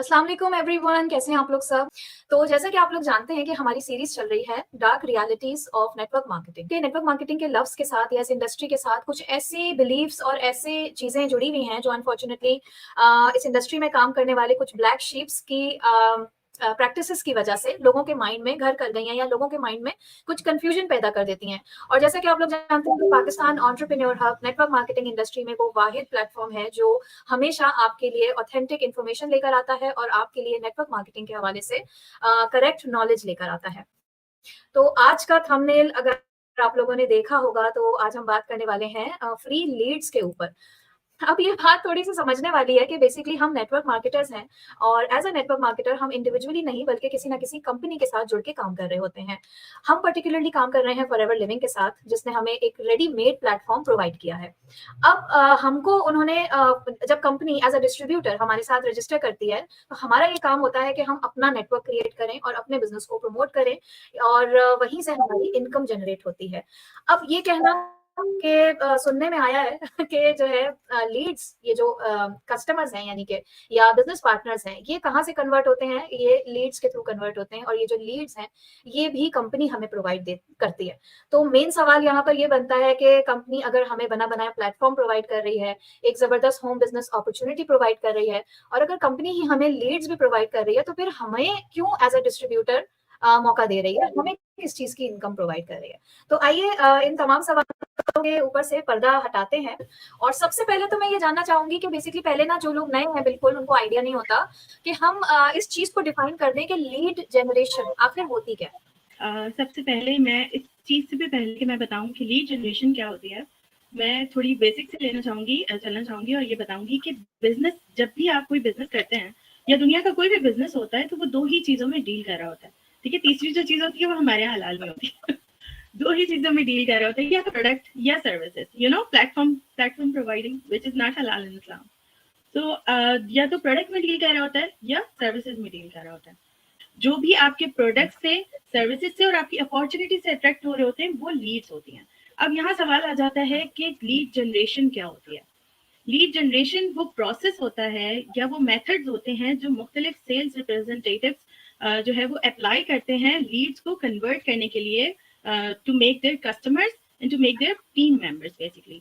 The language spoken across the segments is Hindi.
अस्सलाम वालेकुम एवरीवन, कैसे हैं आप लोग सब। तो जैसा कि आप लोग जानते हैं कि हमारी सीरीज चल रही है dark realities of network marketing. के नेटवर्क मार्केटिंग के लफ्ज के साथ या इस इंडस्ट्री के साथ कुछ ऐसी बिलीव्स और ऐसी चीजें जुड़ी हुई हैं जो अनफॉर्चुनेटली इस इंडस्ट्री में काम करने वाले कुछ ब्लैक शीप्स की प्रैक्टिसेस की वजह से लोगों के माइंड में घर कर गई हैं या लोगों के माइंड में कुछ कंफ्यूजन पैदा कर देती हैं। और जैसा कि आप लोग जानते हैं कि Pakistan entrepreneur hub network marketing industry में वो वाहिद प्लेटफॉर्म है जो हमेशा आपके लिए ऑथेंटिक इन्फॉर्मेशन लेकर आता है और आपके लिए नेटवर्क मार्केटिंग के हवाले से करेक्ट नॉलेज लेकर आता है। तो आज का थंबनेल अगर आप लोगों ने देखा होगा तो आज हम बात करने वाले हैं फ्री लीड्स के ऊपर। अब ये बात थोड़ी-सी समझने वाली है कि बेसिकली हम नेटवर्क मार्केटर्स हैं और एज़ अ नेटवर्क मार्केटर हम इंडिविजुअली नहीं बल्कि किसी न किसी कंपनी के साथ जुड़ के काम कर रहे होते हैं। हम पर्टिकुलरली काम कर रहे हैं फॉरएवर लिविंग के साथ, जिसने हमें एक रेडी-मेड प्लेटफ़ॉर्म प्रोवाइड किया है। अब हमको उन्होंने जब कंपनी एज़ अ डिस्ट्रीब्यूटर हमारे साथ रजिस्टर करती है, तो हमारा ये काम होता है कि हम अपना नेटवर्क क्रिएट करें और अपने बिज़नेस को प्रमोट करें और वहीं से हमारी इनकम जनरेट होती है। अब ये कहना कि सुनने में आया है कि जो है लीड्स ये जो कस्टमर्स हैं यानी कि या बिजनेस पार्टनर्स हैं, ये कहाँ से कन्वर्ट होते हैं? ये लीड्स के थ्रू कन्वर्ट होते हैं और ये जो लीड्स हैं, ये भी कंपनी हमें प्रोवाइड दे करती है। तो मेन सवाल यहाँ पर ये बनता है कि कंपनी अगर हमें बना-बनाया प्लेटफ़ॉर्म प्रोवाइड कर रही है, एक ज़बरदस्त होम बिज़नेस अपॉर्च्युनिटी प्रोवाइड कर रही है और अगर कंपनी ही हमें लीड्स भी प्रोवाइड कर रही है, तो फिर हमें क्यों एज़ अ डिस्ट्रीब्यूटर मौका दे रही है? हमें किस चीज़ की इनकम प्रोवाइड कर रही है? तो आइए इन तमाम सवालों के ऊपर से पर्दा हटाते हैं और सबसे पहले तो मैं ये जानना चाहूंगी कि बेसिकली पहले ना जो लोग नए हैं बिल्कुल उनको आइडिया नहीं होता कि हम इस चीज को डिफाइन कर दें कि लीड जनरेशन आखिर होती क्या है। सबसे पहले मैं इस चीज़ से भी पहले कि मैं बताऊं कि लीड जनरेशन क्या होती है, मैं थोड़ी बेसिक से चलना चाहूंगी और ये बताऊंगी कि बिजनेस, जब भी आप कोई बिजनेस करते हैं या दुनिया का कोई भी बिजनेस होता है तो वो दो ही चीज़ों में डील कर रहा होता है। ठीक है, तीसरी जो चीज़ होती है वो हमारे यहाँ हलाल में होती है। दो ही चीज़ों में डील कर रहा होता है, या प्रोडक्ट या services, platform providing which is not हलाल इन इस्लाम। तो या तो प्रोडक्ट में डील कर रहा होता है या सर्विसेज में डील कर रहा होता है। जो भी आपके प्रोडक्ट से, सर्विसेज से और आपकी अपॉर्चुनिटी से अट्रैक्ट हो रहे होते हैं वो लीड्स होती हैं। अब यहाँ सवाल आ जाता है कि लीड जनरेशन क्या होती है। लीड जनरेशन वो प्रोसेस होता है या वो मेथड्स होते हैं जो मुख्तलिफ सेल्स रिप्रेजेंटेटिव्स जो है वो अप्लाई करते हैं लीड्स को कन्वर्ट करने के लिए, to make their customers and to make their team members basically.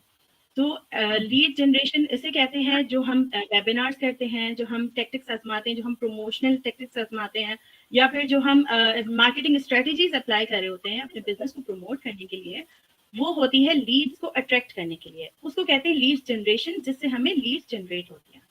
तो लीड जनरेशन इसे कहते हैं, जो हम वेबिनार्स करते हैं, जो हम टैक्टिक्स आजमाते हैं, जो हम प्रमोशनल टैक्टिक्स आजमाते हैं, या फिर जो हम मार्केटिंग स्ट्रेटजीज अप्लाई कर रहे होते हैं अपने बिजनेस को प्रमोट करने के लिए, वो होती है लीड्स को अट्रैक्ट करने के लिए। उसको कहते हैं लीड जनरेशन, जिससे हमें लीड्स जनरेट होती हैं।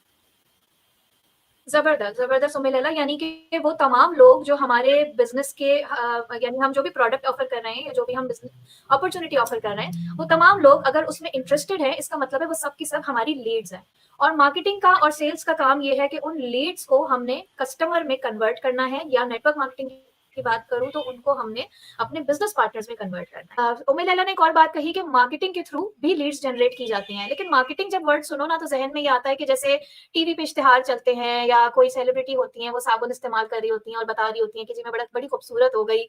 जबरदस्त जबरदस्त उम्मीद है, यानी कि वो तमाम लोग जो हमारे बिजनेस के यानी हम जो भी प्रोडक्ट ऑफर कर रहे हैं या जो भी हम बिजनेस अपॉर्चुनिटी ऑफर कर रहे हैं, वो तमाम लोग अगर उसमें इंटरेस्टेड है, इसका मतलब है वो सब की सब हमारी लीड्स हैं। और मार्केटिंग का और सेल्स का काम ये है कि उन लीड्स को हमने कस्टमर में कन्वर्ट करना है, या नेटवर्क मार्केटिंग की बात करूं तो उनको हमने अपने बिजनेस पार्टनर्स में कन्वर्ट करना है। उम्मीद लैला ने एक और बात कही कि मार्केटिंग के थ्रू भी लीड्स जनरेट की जाती हैं, लेकिन मार्केटिंग जब वर्ड सुनो ना तो जहन में ये आता है कि जैसे टीवी पे इश्तिहार चलते हैं या कोई सेलिब्रिटी होती है वो साबुन इस्तेमाल कर रही होती हैं और बता रही होती हैं कि जी मैं बड़ी खूबसूरत हो गई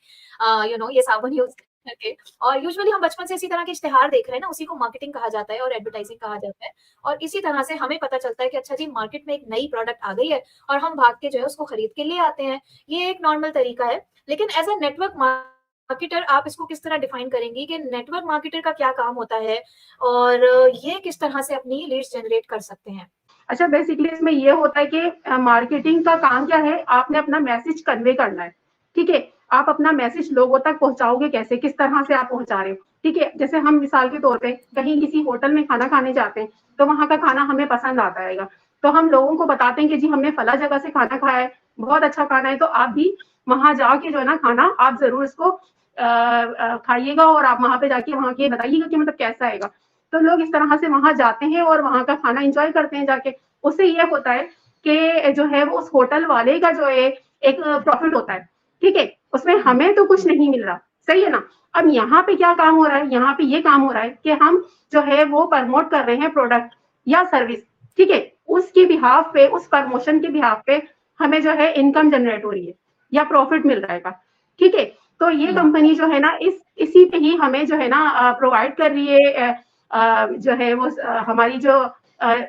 ये साबुन यूज करके। और यूजुअली हम बचपन से इसी तरह के इश्तिहार देख रहे हैं ना, उसी को मार्केटिंग कहा जाता है और एडवर्टाइजिंग कहा जाता है। और इसी तरह से हमें पता चलता है कि अच्छा जी मार्केट में एक नई प्रोडक्ट आ गई है और हम भाग के जो है उसको खरीद के ले आते हैं। ये एक नॉर्मल तरीका है, लेकिन एज अ नेटवर्क मार्केटर आप इसको किस तरह डिफाइन करेंगी कि नेटवर्क मार्केटर का क्या काम होता है और ये किस तरह से अपनी लीड्स जनरेट कर सकते हैं। अच्छा, बेसिकली इसमें ये होता है कि मार्केटिंग का काम क्या है, आपने अपना मैसेज कन्वे करना है। ठीक है, आप अपना मैसेज लोगों तक पहुंचाओगे कैसे, किस तरह से आप पहुंचा रहे हो। ठीक है, जैसे हम मिसाल के तौर पे कहीं किसी होटल में खाना खाने जाते हैं तो वहां का खाना हमें पसंद आता है, तो हम लोगों को बताते हैं कि जी हमने फला जगह से खाना खाया है, बहुत अच्छा खाना है, तो आप भी वहां जाके जो है ना खाना आप जरूर इसको खाइएगा और आप वहां पे जाके वहां के बताइएगा कि मतलब कैसा आएगा। तो लोग इस तरह से वहां जाते हैं और वहां का खाना एंजॉय करते हैं जाके। उससे ये होता है कि जो है वो उस होटल वाले का जो है एक प्रॉफिट होता है। ठीक है, उसमें हमें तो कुछ नहीं मिल रहा, सही है ना। अब यहाँ पे क्या काम हो रहा है, यहाँ पे ये काम हो रहा है कि हम जो है वो प्रमोट कर रहे हैं प्रोडक्ट या सर्विस। ठीक है, उसके बिहाफ पे, उस प्रमोशन के बिहाफ पे हमें जो है इनकम जनरेट हो रही है या प्रॉफिट मिल रहेगा। ठीक है, तो ये कंपनी जो है ना इसी पे ही हमें जो है ना प्रोवाइड कर रही है, जो है वो हमारी जो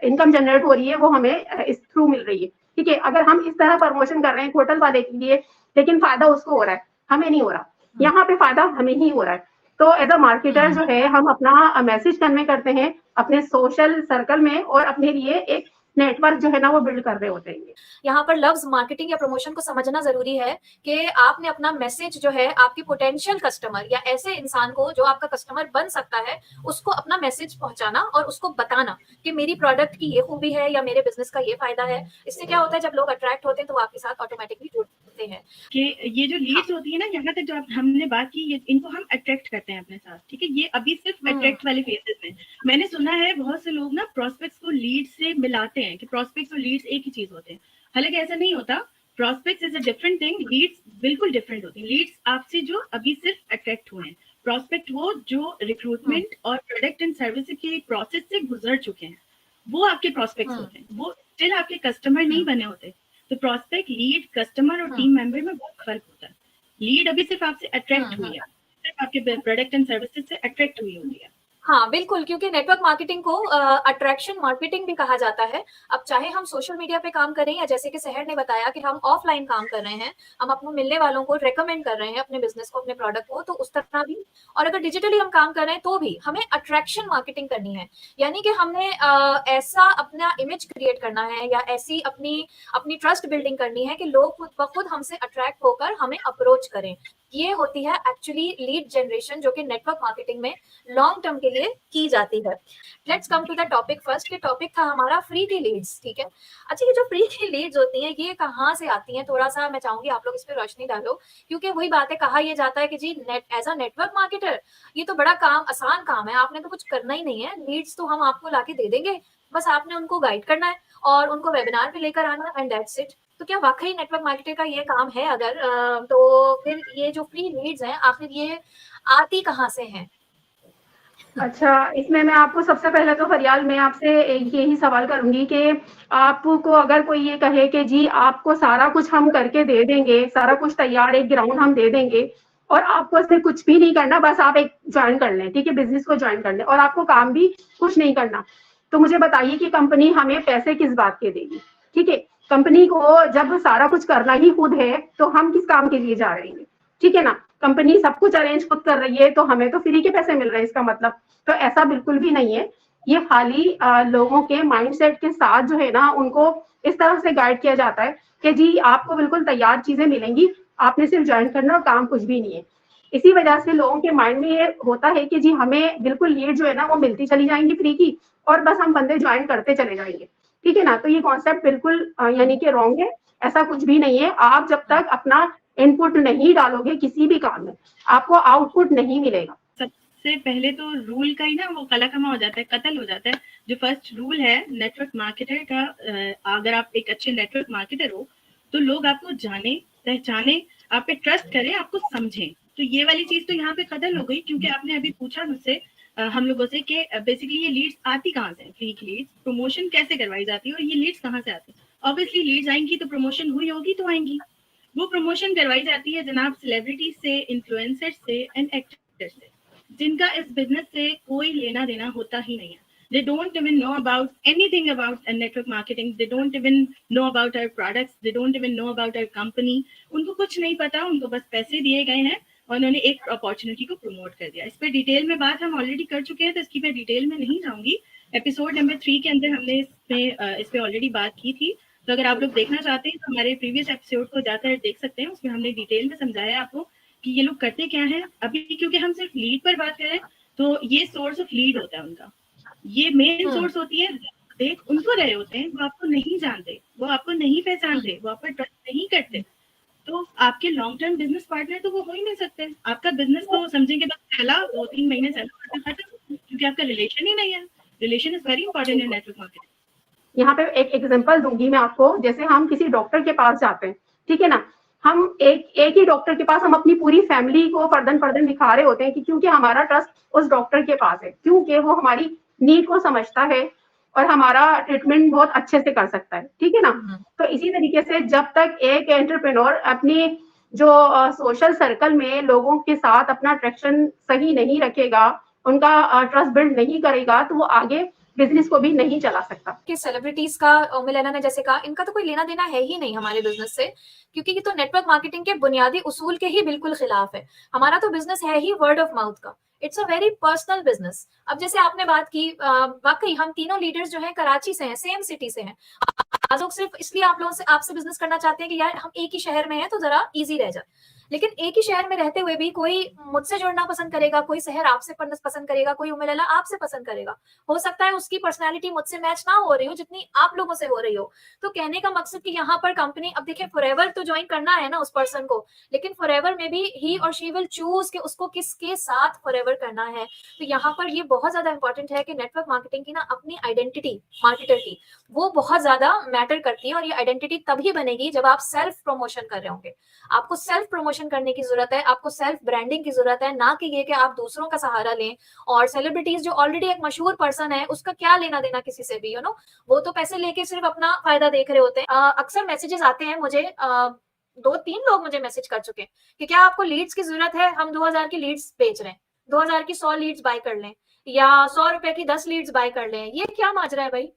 इनकम जनरेट हो रही है वो हमें इस थ्रू मिल रही है। ठीक है, अगर हम इस तरह प्रमोशन कर रहे हैं होटल वाले के लिए, लेकिन फायदा उसको हो रहा है, हमें नहीं हो रहा, यहाँ पे फायदा हमें ही हो रहा है। तो एज अ मार्केटर जो है हम अपना मैसेज कन्वे करते हैं अपने सोशल सर्कल में और अपने लिए एक नेटवर्क जो है ना वो बिल्ड कर रहे होते हैं। यहाँ पर लफ्ज मार्केटिंग या प्रमोशन को समझना जरूरी है कि आपने अपना मैसेज जो है आपके पोटेंशियल कस्टमर या ऐसे इंसान को जो आपका कस्टमर बन सकता है उसको अपना मैसेज पहुंचाना और उसको बताना कि मेरी प्रोडक्ट की ये खूबी है या मेरे बिजनेस का ये फायदा है। इससे क्या होता है, जब लोग अट्रैक्ट होते हैं तो वो आपके साथ ऑटोमेटिकली जुड़ते हैं। कि ये जो लीड्स होती है ना, यहाँ तक जो हमने बात की, ये इनको हम अट्रैक्ट करते हैं अपने साथ, ठीक है। ये अभी सिर्फ अट्रैक्ट वाले फेजेस में। मैंने सुना है बहुत से लोग ना प्रोस्पेक्ट्स को लीड से मिलाते हैं कि प्रोस्पेक्ट्स और लीड्स एक ही चीज होते हैं, हालांकि ऐसा नहीं होता। Prospects is a different thing, leads बिल्कुल डिफरेंट होती है। लीड्स आपसे जो अभी सिर्फ अट्रैक्ट हुए हैं, प्रोस्पेक्ट वो जो रिक्रूटमेंट और प्रोडक्ट एंड सर्विस के प्रोसेस से गुजर चुके हैं, वो आपके प्रोस्पेक्ट्स होते हैं, वो स्टिल आपके कस्टमर नहीं बने होते। तो प्रोस्पेक्ट, लीड, कस्टमर और टीम मेंबर में बहुत फर्क होता है। लीड अभी सिर्फ आपसे अट्रैक्ट हुई है, सिर्फ आपके प्रोडक्ट एंड सर्विसेज से अट्रैक्ट हुई होती है। हाँ बिल्कुल, क्योंकि नेटवर्क मार्केटिंग को अट्रैक्शन मार्केटिंग भी कहा जाता है। अब चाहे हम सोशल मीडिया पे काम करें या जैसे कि सहर ने बताया कि हम ऑफलाइन काम कर रहे हैं, हम अपने मिलने वालों को रेकमेंड कर रहे हैं अपने बिजनेस को, अपने प्रोडक्ट को, तो उस तरह भी। और अगर डिजिटली हम काम कर रहे हैं तो भी हमें अट्रैक्शन मार्केटिंग करनी है, यानी कि हमने ऐसा अपना इमेज क्रिएट करना है या ऐसी अपनी ट्रस्ट बिल्डिंग करनी है कि लोग खुद ब खुद हमसे अट्रैक्ट होकर हमें अप्रोच करें। ये होती है एक्चुअली लीड जनरेशन, जो कि नेटवर्क मार्केटिंग में लॉन्ग टर्म के लिए की जाती है। Let's come to the topic first. ये टॉपिक था हमारा फ्री की लीड्स, ठीक है। अच्छा, ये जो फ्री की लीड्स होती हैं ये कहाँ से आती हैं, थोड़ा सा मैं चाहूंगी आप लोग इस पर रोशनी डालो, क्योंकि वही बात है, कहा यह जाता है कि जी एज अ नेटवर्क मार्केटर ये तो बड़ा काम, आसान काम है, आपने तो कुछ करना ही नहीं है, लीड्स तो हम आपको लाके दे देंगे, बस आपने उनको गाइड करना है और उनको वेबिनार पे लेकर आना एंड दैट्स इट। तो क्या वाकई नेटवर्क मार्केटर का ये काम है? अगर तो फिर ये जो फ्री लीड्स हैं आखिर ये आती कहाँ से हैं? अच्छा, इसमें मैं आपको सबसे पहले तो फरियाल मैं आपसे यही सवाल करूंगी कि आपको अगर कोई ये कहे कि जी आपको सारा कुछ हम करके दे देंगे, सारा कुछ तैयार, एक ग्राउंड हम दे देंगे और आपको इसमें कुछ भी नहीं करना, बस आप एक ज्वाइन कर लें, ठीक है, बिजनेस को ज्वाइन कर लें और आपको काम भी कुछ नहीं करना, तो मुझे बताइए कि कंपनी हमें पैसे किस बात के देगी? ठीक है, कंपनी को जब सारा कुछ करना ही खुद है तो हम किस काम के लिए जा रहे हैं? ठीक है ना, कंपनी सब कुछ अरेंज खुद कर रही है तो हमें तो फ्री के पैसे मिल रहे हैं, इसका मतलब तो ऐसा बिल्कुल भी नहीं है। ये खाली लोगों के माइंडसेट के साथ जो है ना उनको इस तरह से गाइड किया जाता है कि जी आपको बिल्कुल तैयार चीजें मिलेंगी, आपने सिर्फ ज्वाइन करना और काम कुछ भी नहीं है। इसी वजह से लोगों के माइंड में ये होता है कि जी हमें बिल्कुल लीड जो है ना वो मिलती चली जाएंगी फ्री की और बस हम बंदे ज्वाइन करते चले जाएंगे, ठीक है ना। तो ये कॉन्सेप्ट बिल्कुल यानी कि रॉन्ग है, ऐसा कुछ भी नहीं है। आप जब तक अपना इनपुट नहीं डालोगे किसी भी काम में आपको आउटपुट नहीं मिलेगा। सबसे पहले तो रूल का ही ना वो कलाकमा हो जाता है, कत्ल हो जाता है। जो फर्स्ट रूल है नेटवर्क मार्केटर का, अगर आप एक अच्छे नेटवर्क मार्केटर हो तो लोग आपको जाने, पहचाने, आप पे ट्रस्ट करें, आपको समझें। तो ये वाली चीज तो यहाँ पे कत्ल हो गई, क्योंकि आपने अभी पूछा मुझसे हम लोगों से कि बेसिकली ये लीड्स आती कहाँ से, फ्री की लीड्स, प्रमोशन कैसे करवाई जाती है और ये लीड्स कहाँ से आती है। ऑब्वियसली लीड्स आएंगी तो प्रमोशन हुई होगी तो आएंगी। वो प्रमोशन करवाई जाती है जनाब सेलिब्रिटी से, इन्फ्लुएंसर से एंड एक्टर से, जिनका इस बिजनेस से कोई लेना देना होता ही नहीं है। They don't even know about anything about network marketing. They don't even know about our products. They don't even know about our company. उनको कुछ नहीं पता, उनको बस पैसे दिए गए हैं और उन्होंने एक अपॉर्चुनिटी को प्रमोट कर दिया। इस पे डिटेल में बात हम ऑलरेडी कर चुके हैं, तो इसकी पे डिटेल में नहीं जाऊंगी। एपिसोड नंबर 3 के अंदर हमने इस पे ऑलरेडी बात की थी, तो अगर आप लोग देखना चाहते हैं तो हमारे प्रीवियस एपिसोड को जाकर देख सकते हैं। उसमें हमने डिटेल में समझाया आपको कि ये लोग करते क्या है। अभी क्योंकि हम सिर्फ लीड पर बात करें तो ये सोर्स ऑफ लीड होता है उनका, ये मेन सोर्स होती है। देख उनको रहे होते हैं, वो आपको नहीं जानते, वो आपको नहीं पहचानते, वो आप पर ट्रस्ट नहीं करते, तो आपके लॉन्ग टर्म बिजनेस पार्टनर तो वो हो ही नहीं सकते। आपका बिजनेस तो समझेंगे बस पहला 2-3 महीने चला, क्योंकि आपका रिलेशन ही नहीं है। Relation is very important in network marketing. यहाँ पे एक एग्जांपल दूंगी मैं आपको, जैसे हम किसी डॉक्टर के पास जाते हैं, ठीक है ना, हम एक ही डॉक्टर के पास हम अपनी पूरी फैमिली को फर्दन दिखा रहे होते हैं कि क्योंकि हमारा ट्रस्ट उस डॉक्टर के पास है, क्योंकि वो हमारी नीड को समझता है और हमारा ट्रीटमेंट बहुत अच्छे से कर सकता है, ठीक है ना। तो इसी तरीके से जब तक एक एंटरप्रेन्योर अपनी जो सोशल सर्कल में लोगों के साथ अपना अट्रैक्शन सही नहीं रखेगा, उनका ट्रस्ट बिल्ड नहीं करेगा, तो वो आगे बिजनेस को भी नहीं चला सकता। कि सेलिब्रिटीज का मिलेना ने जैसे कहा, इनका तो कोई लेना देना है ही नहीं हमारे बिजनेस से, क्योंकि ये तो नेटवर्क मार्केटिंग के बुनियादी उसूल के ही बिल्कुल खिलाफ है। हमारा तो बिजनेस है ही वर्ड ऑफ माउथ का, it's a very personal business. अब जैसे आपने बात की, वाकई हम तीनों लीडर्स जो हैं कराची से हैं, सेम सिटी से हैं। आज लोग सिर्फ इसलिए आप लोगों से आपसे बिजनेस करना चाहते हैं कि यार हम एक ही शहर में हैं तो जरा इजी रह जाए, लेकिन एक ही शहर में रहते हुए भी कोई मुझसे जुड़ना पसंद करेगा, कोई शहर आपसे पढ़ना पसंद करेगा, कोई उमेला आपसे पसंद करेगा। हो सकता है उसकी पर्सनैलिटी मुझसे मैच ना हो रही हो जितनी आप लोगों से हो रही हो। तो कहने का मकसद कि यहाँ पर कंपनी, अब देखिए फॉरएवर तो ज्वाइन करना है ना उस पर्सन को, लेकिन फॉरएवर में भी ही और शी विल चूज कि उसको किसके साथ फॉरएवर करना है। तो यहाँ पर ये बहुत ज्यादा इंपॉर्टेंट है कि नेटवर्क मार्केटिंग की ना अपनी आइडेंटिटी मार्केटर की वो बहुत ज्यादा मैटर करती है, और ये आइडेंटिटी तभी बनेगी जब आप सेल्फ प्रमोशन कर रहे होंगे। आपको सेल्फ प्रमोशन करने की जरूरत है, आपको सेल्फ ब्रांडिंग की जरूरत है, ना कि ये कि आप दूसरों का सहारा लें। और सेलिब्रिटीज जो ऑलरेडी एक मशहूर पर्सन है, उसका क्या लेना देना किसी से भी, वो तो पैसे लेके सिर्फ अपना फायदा देख रहे होते हैं। अक्सर मैसेजेस आते हैं मुझे, 2-3 लोग मुझे मैसेज कर चुके हैं कि क्या आपको लीड्स की जरूरत है, हम 2000 की लीड्स बेच रहे हैं, 2000 की 100 लीड्स बाय कर लें, या 100 रुपए की 10 लीड्स बाय कर लें। ये क्या माजरा है भाई?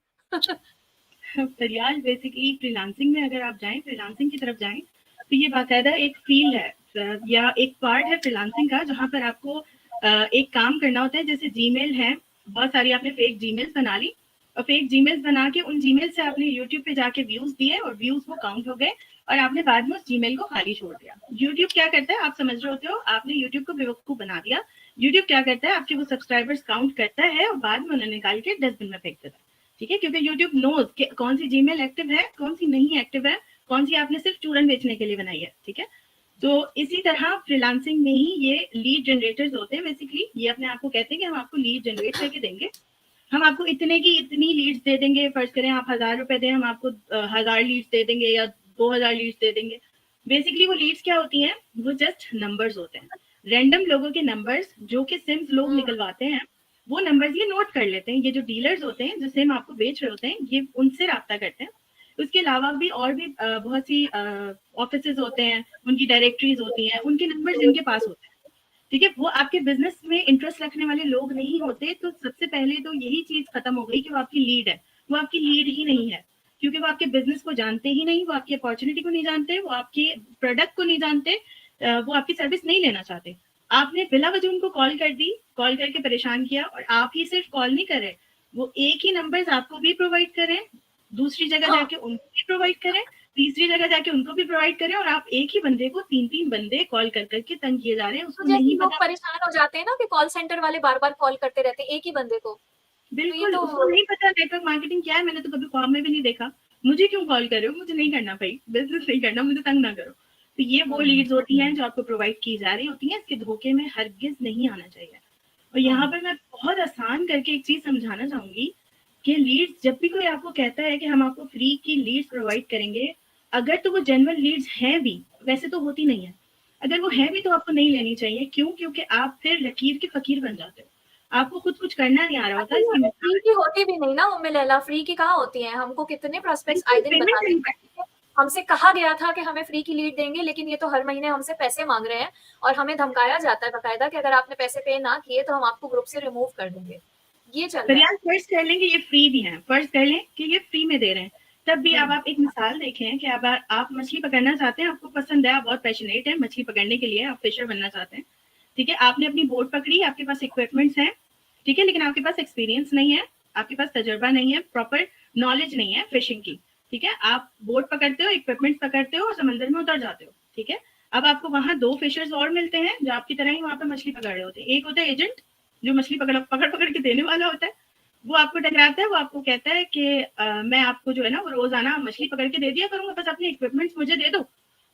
फरियाल, बेसिकली फ्रीलांसिंग में अगर आप जाएं, फ्रीलांसिंग की तरफ जाएं, तो ये बाकायदा एक फील्ड है या एक पार्ट है फ्रीलांसिंग का, जहाँ पर आपको एक काम करना होता है। जैसे जीमेल है, बहुत सारी आपने फेक जीमेल्स बना ली, और फेक जीमेल्स बना के उन जीमेल से आपने यूट्यूब पे जाके व्यूज दिए, और व्यूज वो काउंट हो गए, और आपने बाद में उस जीमेल को खाली छोड़ दिया। यूट्यूब क्या करता है, आप समझ रहे होते हो, आपने यूट्यूब को बेवकूफ बना दिया। यूट्यूब क्या करता है, आपके वो सब्सक्राइबर्स काउंट करता है और बाद में उन्हें निकाल के डस्टबिन में फेंक देता है। ठीक है, क्योंकि यूट्यूब नोज कि कौन सी जीमेल एक्टिव है, कौन सी नहीं एक्टिव है, कौन सी आपने सिर्फ चूरन बेचने के लिए बनाई है। ठीक है, तो इसी तरह फ्रीलांसिंग में ही ये लीड जनरेटर्स होते हैं। बेसिकली ये अपने आप को कहते हैं कि हम आपको लीड जनरेट करके देंगे, हम आपको इतने की इतनी लीड्स दे देंगे। फर्ज करें आप 1000 रुपए दें, हम आपको 1000 लीड्स दे देंगे या 2000 लीड्स दे देंगे। बेसिकली वो लीड्स क्या होती हैं, वो जस्ट नंबर्स होते हैं, रैंडम लोगों के नंबर्स जो कि सिम्स लोग निकलवाते हैं। वो नंबर्स ये नोट कर लेते हैं, ये जो डीलर्स होते हैं जो सिम आपको बेच रहे होते हैं, ये उनसे रब्ता करते हैं। उसके अलावा भी और भी बहुत सी ऑफिसेज होते हैं, उनकी डायरेक्टरीज होती हैं, उनके नंबर्स इनके पास होते हैं। ठीक है, वो आपके बिजनेस में इंटरेस्ट रखने वाले लोग नहीं होते। तो सबसे पहले तो यही चीज खत्म हो गई कि वो आपकी लीड है। वो आपकी लीड ही नहीं है, क्योंकि वो आपके बिजनेस को जानते ही नहीं, वो आपकी अपॉर्चुनिटी को नहीं जानते, वो आपके प्रोडक्ट को नहीं जानते, वो आपकी सर्विस नहीं लेना चाहते। आपने बिला वजह उनको कॉल कर दी, कॉल करके परेशान किया, और आप ही सिर्फ कॉल नहीं कर रहे, वो एक ही नंबर्स आपको भी प्रोवाइड करें, दूसरी जगह जाके उनको भी प्रोवाइड करें, तीसरी जगह जाके उनको भी प्रोवाइड करें, और आप एक ही बंदे को 3-3 बंदे कॉल कर करके तंग किए जा रहे हैं। उसको नहीं लोग पता, परेशान हो जाते हैं ना कि कॉल सेंटर वाले बार बार कॉल करते रहते हैं एक ही बंदे को। बिल्कुल उसको नहीं पता नेटवर्क मार्केटिंग क्या है। मैंने तो कभी फॉर्म में भी नहीं देखा, मुझे क्यों कॉल कर रहे हो, मुझे नहीं करना भाई, बिजनेस नहीं करना, मुझे तंग ना करो। तो ये वो लीड्स होती हैं जो आपको प्रोवाइड की जा रही होती हैं, इसके धोखे में हरगिज नहीं आना चाहिए। और यहाँ पर मैं बहुत आसान करके एक चीज समझाना चाहूंगी कि लीड्स, जब भी कोई आपको कहता है कि हम आपको फ्री की लीड्स प्रोवाइड करेंगे, अगर तो वो जेन्युइन लीड्स हैं भी, वैसे तो होती नहीं है, अगर वो है भी तो आपको नहीं लेनी चाहिए। क्यों? क्योंकि आप फिर लकीर के फकीर बन जाते हो, आपको खुद कुछ करना नहीं आ रहा होता। इसकी फ्री की होती भी नहीं ना उम्मे लैला, फ्री की कहाँ होती है? हमको कितने प्रोस्पेक्ट्स आए दिन बता रहे हैं, हमसे कहा गया था कि हमें फ्री की लीड देंगे, लेकिन ये तो हर महीने हमसे पैसे मांग रहे हैं, और हमें धमकाया जाता है बकायदा कि अगर आपने पैसे पे ना किए तो हम आपको ग्रुप से रिमूव कर देंगे। ये चल रहा है। फर्ज कर लें कि ये फ्री भी है, फर्ज कर लें कि ये फ्री में दे रहे हैं, तब भी अब आप एक मिसाल देखें कि अब आप मछली पकड़ना चाहते हैं, आपको पसंद है, आप बहुत पैशनेट है मछली पकड़ने के लिए, आप फिशर बनना चाहते हैं। ठीक है, आपने अपनी बोट पकड़ी, आपके पास इक्विपमेंट्स हैं, ठीक है, लेकिन आपके पास एक्सपीरियंस नहीं है, आपके पास तजुर्बा नहीं है, प्रॉपर नॉलेज नहीं है फिशिंग की। ठीक है, आप बोट पकड़ते हो, इक्विपमेंट्स पकड़ते हो और समंदर में उतर जाते हो। ठीक है, अब आपको वहां 2 फिशर्स और मिलते हैं जो आपकी तरह ही वहां पे मछली पकड़ रहे होते हैं। एक होता है एजेंट जो मछली पकड़ पकड़ के देने वाला होता है, वो आपको टकराता है, वो आपको कहता है कि मैं आपको जो है ना वो रोजाना मछली पकड़ के दे दिया करूंगा, बस अपने इक्विपमेंट्स मुझे दे दो,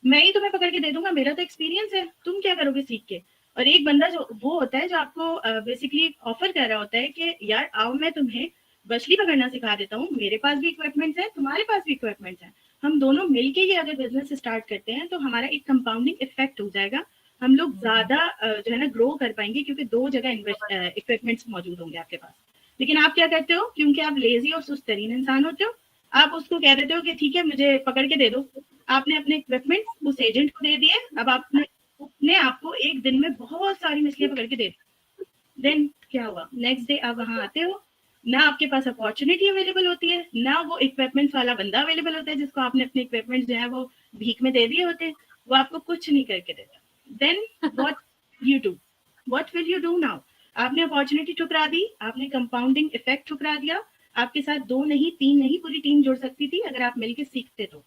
मैं ही तुम्हें पकड़ के दे दूंगा, मेरा तो एक्सपीरियंस है, तुम क्या करोगे सीख के। और एक बंदा जो वो होता है जो आपको बेसिकली ऑफर कर रहा होता है कि यार आओ मैं तुम्हें मछली पकड़ना सिखा देता हूँ, मेरे पास भी इक्विपमेंट्स है, तुम्हारे पास भी इक्विपमेंट्स है, हम दोनों मिलके ये अगर बिजनेस स्टार्ट करते हैं तो हमारा एक कंपाउंडिंग इफेक्ट हो जाएगा, हम लोग ज्यादा जो है ना ग्रो कर पाएंगे, क्योंकि 2 जगह इक्विपमेंट्स मौजूद होंगे आपके पास। लेकिन आप क्या करते हो, क्योंकि आप लेजी और सुस्त तरीन इंसान होते हो, आप उसको कह देते हो कि ठीक है मुझे पकड़ के दे दो। आपने अपने इक्विपमेंट्स उस एजेंट को दे दिए, अब आपने आपको एक दिन में बहुत सारी मछलियां पकड़ के दे दी। देन क्या हुआ, नेक्स्ट डे आप वहां आते हो, ना आपके पास अपॉर्चुनिटी अवेलेबल होती है, ना वो इक्विपमेंट्स वाला बंदा अवेलेबल होता है जिसको आपने अपने इक्विपमेंट्स जो है वो भीख में दे दिए होते हैं, वो आपको कुछ नहीं करके देता। Then what will you do now? आपने अपॉर्चुनिटी ठुकरा दी, आपने कंपाउंडिंग इफेक्ट ठुकरा दिया। आपके साथ 2 नहीं 3 नहीं पूरी टीम जुड़ सकती थी अगर आप मिलके सीखते तो।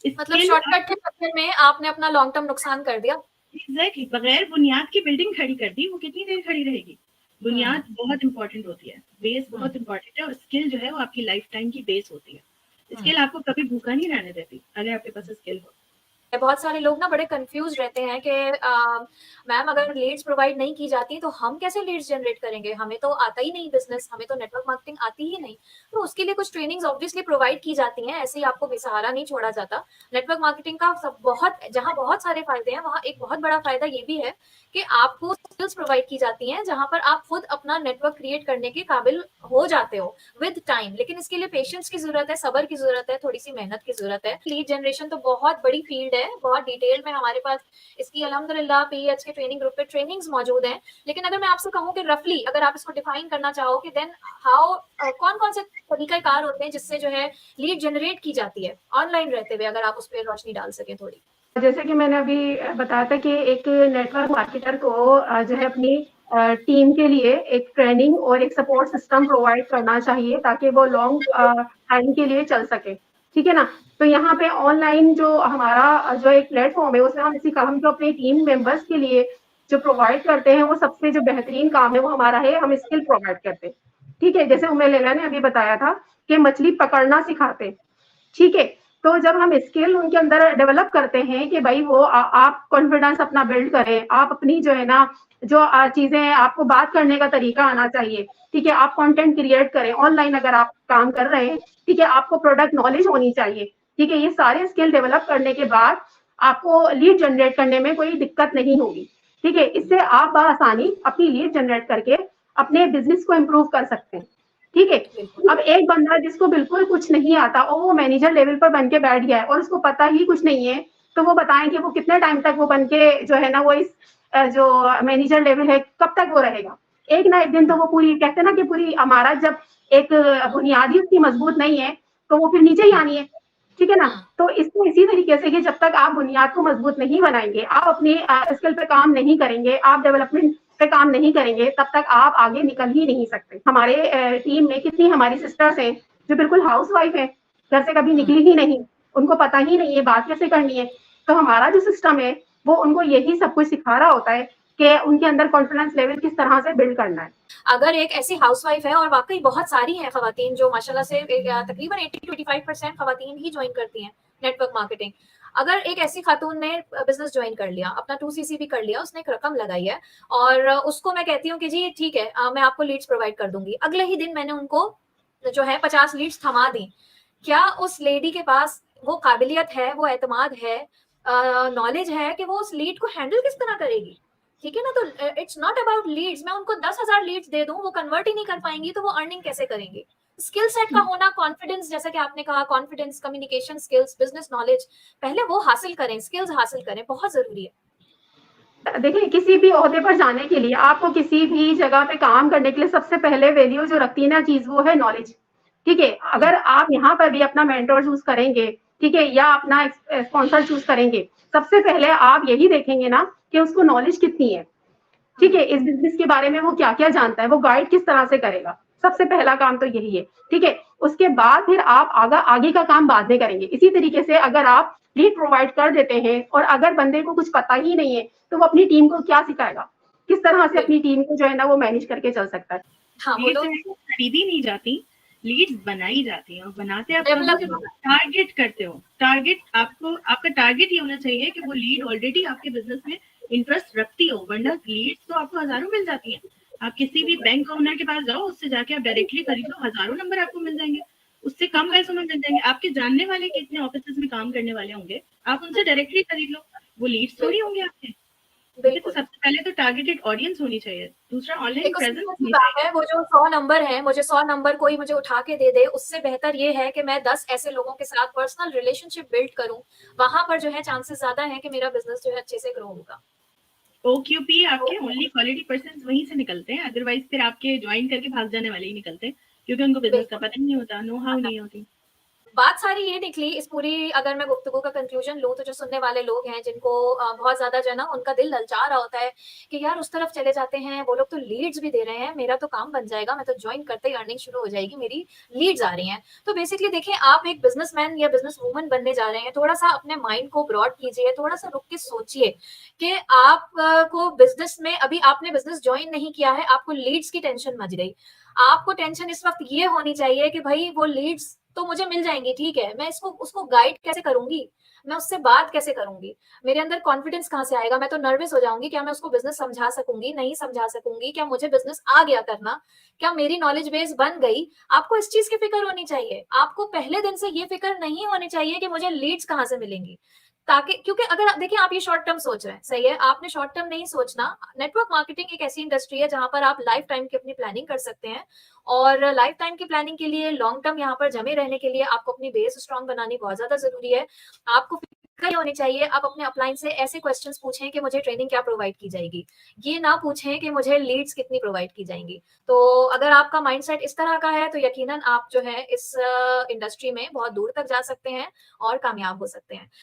मतलब शॉर्टकट के चक्कर में आपने अपना लॉन्ग टर्म नुकसान कर दिया। एग्जैक्टली, बगैर बुनियाद की बिल्डिंग खड़ी कर दी, वो कितनी देर खड़ी रहेगी? बुनियाद बहुत इंपॉर्टेंट होती है, बेस बहुत इंपॉर्टेंट है, और स्किल जो है वो आपकी लाइफ टाइम की बेस होती है। स्किल आपको कभी भूखा नहीं रहने देती अगर आपके पास स्किल हो। बहुत सारे लोग ना बड़े कंफ्यूज रहते हैं कि मैम अगर लीड्स प्रोवाइड नहीं की जाती तो हम कैसे लीड्स जनरेट करेंगे, हमें तो आता ही नहीं बिजनेस, हमें तो नेटवर्क मार्केटिंग आती ही नहीं। तो उसके लिए कुछ ट्रेनिंग्स ऑब्वियसली प्रोवाइड की जाती हैं, ऐसे ही आपको बेसहारा नहीं छोड़ा जाता। नेटवर्क मार्केटिंग का जहाँ बहुत सारे फायदे हैं, वहाँ एक बहुत बड़ा फायदा ये भी है कि आपको स्किल्स प्रोवाइड की जाती हैं जहां पर आप खुद अपना नेटवर्क क्रिएट करने के काबिल हो जाते हो विद टाइम। लेकिन इसके लिए पेशेंस की जरूरत है, सब्र की जरूरत है, थोड़ी सी मेहनत की जरूरत है। लीड जनरेशन तो बहुत बड़ी फील्ड है, बहुत डिटेल में हमारे पास इसकी अल्हम्दुलिल्लाह पीएच के ट्रेनिंग ग्रुप पे ट्रेनिंग्स मौजूद हैं। लेकिन अगर मैं आपसे कहूँ कि रफली अगर आप इसको डिफाइन करना चाहो कि देन हाउ कौन कौन से तरीकाकार होते हैं जिससे जो है लीड जनरेट की जाती है ऑनलाइन रहते हुए, अगर आप उस पर रोशनी डाल सकें थोड़ी। जैसे कि मैंने अभी बताया था कि एक नेटवर्क मार्केटर को जो है अपनी टीम के लिए एक ट्रेनिंग और एक सपोर्ट सिस्टम प्रोवाइड करना चाहिए ताकि वो लॉन्ग टाइम के लिए चल सके, ठीक है ना। तो यहाँ पे ऑनलाइन जो हमारा जो एक प्लेटफॉर्म है उसमें हम जो अपने टीम मेंबर्स के लिए जो प्रोवाइड करते हैं वो सबसे जो बेहतरीन काम है वो हमारा है, हम स्किल प्रोवाइड करते हैं, ठीक है। जैसे उमेर लैला ने अभी बताया था कि मछली पकड़ना सिखाते, ठीक है। तो जब हम स्किल उनके अंदर डेवलप करते हैं कि भाई वो आप कॉन्फिडेंस अपना बिल्ड करें, आप अपनी जो है ना जो चीजें आपको बात करने का तरीका आना चाहिए, ठीक है। आप कंटेंट क्रिएट करें ऑनलाइन अगर आप काम कर रहे हैं, ठीक है। आपको प्रोडक्ट नॉलेज होनी चाहिए, ठीक है। ये सारे स्किल डेवलप करने के बाद आपको लीड जनरेट करने में कोई दिक्कत नहीं होगी, ठीक है। इससे आप आसानी अपनी लीड जनरेट करके अपने बिजनेस को इम्प्रूव कर सकते हैं, ठीक है। अब एक बंदा जिसको बिल्कुल कुछ नहीं आता और वो मैनेजर लेवल पर बन के बैठ गया है और उसको पता ही कुछ नहीं है, तो वो बताएं कि वो कितने टाइम तक वो बन के जो है ना वो इस जो मैनेजर लेवल है कब तक वो रहेगा। एक ना एक दिन तो वो पूरी कहते हैं ना कि पूरी इमारत जब एक बुनियादी उसकी मजबूत नहीं है तो वो फिर नीचे ही आनी है, ठीक है ना। तो इसको इसी तरीके से कि जब तक आप बुनियाद को मजबूत नहीं बनाएंगे, आप अपनी स्किल पे काम नहीं करेंगे, आप डेवलपमेंट पे काम नहीं करेंगे, तब तक आप आगे निकल ही नहीं सकते। हमारे टीम में कितनी हमारी सिस्टर्स हैं जो बिल्कुल हाउसवाइफ है, घर से कभी निकली ही नहीं, उनको पता ही नहीं है बात कैसे करनी है। तो हमारा जो सिस्टम है वो उनको यही सब कुछ सिखा रहा होता है कि उनके अंदर कॉन्फिडेंस लेवल किस तरह से बिल्ड करना है। अगर एक ऐसी हाउसवाइफ है, और वाकई बहुत सारी हैं खवातीन जो माशाल्लाह से तकरीबन 80-85% खवातीन ही ज्वाइन करती हैं नेटवर्क मार्केटिंग। अगर एक ऐसी खातून ने बिजनेस ज्वाइन कर लिया, अपना 2cc भी कर लिया, उसने एक रकम लगाई है और उसको मैं कहती हूँ कि जी ठीक है मैं आपको लीड्स प्रोवाइड कर दूंगी, अगले ही दिन मैंने उनको जो है 50 लीड्स थमा दी, क्या उस लेडी के पास वो काबिलियत है, वो एतमाद है, नॉलेज है कि वो उस लीड को हैंडल किस तरह करेगी? ठीक है ना। तो इट्स नॉट अबाउट लीड्स, मैं उनको 10,000 लीड्स दे दूं, वो कन्वर्ट ही नहीं कर पाएंगी तो वो अर्निंग कैसे करेंगे? स्किल सेट का होना, कॉन्फिडेंस, जैसा कि आपने कहा, confidence, communication skills, business knowledge, पहले वो हासिल करें, स्किल्स हासिल करें, बहुत जरूरी है। देखिए किसी भी ओहदे पर जाने के लिए, आपको किसी भी जगह पे काम करने के लिए सबसे पहले वैल्यू जो रखती है ना चीज वो है नॉलेज, ठीक है। अगर आप यहाँ पर भी अपना मेंटर चूज करेंगे, ठीक है, या अपना स्पॉन्सर चूज करेंगे, सबसे पहले आप यही देखेंगे ना कि उसको नॉलेज कितनी है, ठीक है, इस बिजनेस के बारे में वो क्या क्या जानता है, वो गाइड किस तरह से करेगा। सबसे पहला काम तो यही है, ठीक है। उसके बाद फिर आप आगे का काम बाद में करेंगे। इसी तरीके से अगर आप लीड प्रोवाइड कर देते हैं और अगर बंदे को कुछ पता ही नहीं है तो वो अपनी टीम को क्या सिखाएगा, किस तरह से अपनी टीम को जो है ना वो मैनेज करके चल सकता है। हाँ, वो लोग खरीदी नहीं जाती, लीड्स बनाई जाती है, और बनाते आप टारगेट करते हो। टारगेट आपका टारगेट ये होना चाहिए कि वो लीड ऑलरेडी आपके बिजनेस में इंटरेस्ट रखती हो, वरना लीड्स तो आपको हजारों मिल जाती हैं। आप किसी भी बैंक ओनर के पास जाओ, उससे जाके आप डायरेक्टली खरीदो, हजारों नंबर आपको मिल जाएंगे, उससे कम पैसों में मिल जाएंगे। आपके जानने वाले कितने ऑफिस में काम करने वाले होंगे, आप उनसे डायरेक्टली खरीद लो, वो लीड्स थोड़ी होंगे आपके। तो सबसे पहले तो टारगेटेड ऑडियंस होनी चाहिए, दूसरा ऑनलाइन प्रेजेंस है। वो जो 100 नंबर है, मुझे 100 नंबर कोई मुझे उठा के दे दे, उससे बेहतर ये है कि मैं 10 ऐसे लोगों के साथ पर्सनल रिलेशनशिप बिल्ड करूं, वहां पर जो है चांसेस ज्यादा है कि मेरा बिजनेस जो है अच्छे से ग्रो होगा। OQP आपके ओनली क्वालिटी पर्सन वहीं से निकलते हैं, अदरवाइज फिर आपके ज्वाइन करके भाग जाने वाले ही निकलते हैं, क्योंकि उनको बिजनेस का बिल्कुल। पता ही नहीं होता, नो हाउ नहीं होती। बात सारी ये निकली इस पूरी, अगर मैं गुफ्तगू का कंक्लूजन लूँ तो जो सुनने वाले लोग हैं जिनको बहुत ज़्यादा जो है ना उनका दिल ललचा रहा होता है कि यार उस तरफ चले जाते हैं, वो लोग तो लीड्स भी दे रहे हैं, मेरा तो काम बन जाएगा, मैं तो जॉइन करते ही अर्निंग शुरू हो जाएगी, मेरी लीड्स आ रही हैं। तो बेसिकली देखिए, आप एक बिज़नेसमैन या बिज़नेस वूमन बनने जा रहे हैं, थोड़ा-सा अपने माइंड को ब्रॉड कीजिए, थोड़ा-सा रुक के सोचिए कि आप को बिज़नेस में अभी आपने बिज़नेस जॉइन नहीं किया है, आपको लीड्स की टेंशन मच गई। आपको टेंशन इस वक़्त ये होनी चाहिए कि भई वो लीड्स तो मुझे मिल जाएँगी, ठीक है, मैं इसको उसको गाइड कैसे करूँगी? मैं उससे बात कैसे करूँगी? मेरे अंदर कॉन्फिडेंस कहाँ से आएगा? मैं तो नर्वस हो जाऊँगी, क्या मैं उसको बिज़नेस समझा सकूँगी, नहीं समझा सकूँगी? क्या मुझे बिज़नेस आ गया करना? क्या मेरी नॉलेज बेस बन गई? आपको इस चीज़ की फ़िक्र होनी चाहिए। आपको पहले दिन से ये फ़िक्र नहीं होनी चाहिए कि मुझे लीड्स कहाँ से मिलेंगी। ताकि क्योंकि अगर आप देखिए, आप ये शॉर्ट टर्म सोच रहे हैं, सही है, आपने शॉर्ट टर्म नहीं सोचना। नेटवर्क मार्केटिंग एक ऐसी इंडस्ट्री है जहाँ पर आप लाइफ टाइम की अपनी प्लानिंग कर सकते हैं, और लाइफ टाइम की प्लानिंग के लिए, लॉन्ग टर्म यहाँ पर जमे रहने के लिए आपको अपनी बेस स्ट्रॉन्ग बनानी बहुत ज़्यादा ज़रूरी है। आपको फ़िक्र ये होनी चाहिए, आप अपने अपलाइन से ऐसे क्वेश्चन्स पूछें कि मुझे ट्रेनिंग क्या प्रोवाइड की जाएगी। ये ना पूछें कि मुझे लीड्स कितनी प्रोवाइड की जाएँगी। तो अगर आपका माइंडसेट इस तरह का है तो यकीनन आप जो है इस इंडस्ट्री में बहुत दूर तक जा सकते हैं और कामयाब हो सकते हैं।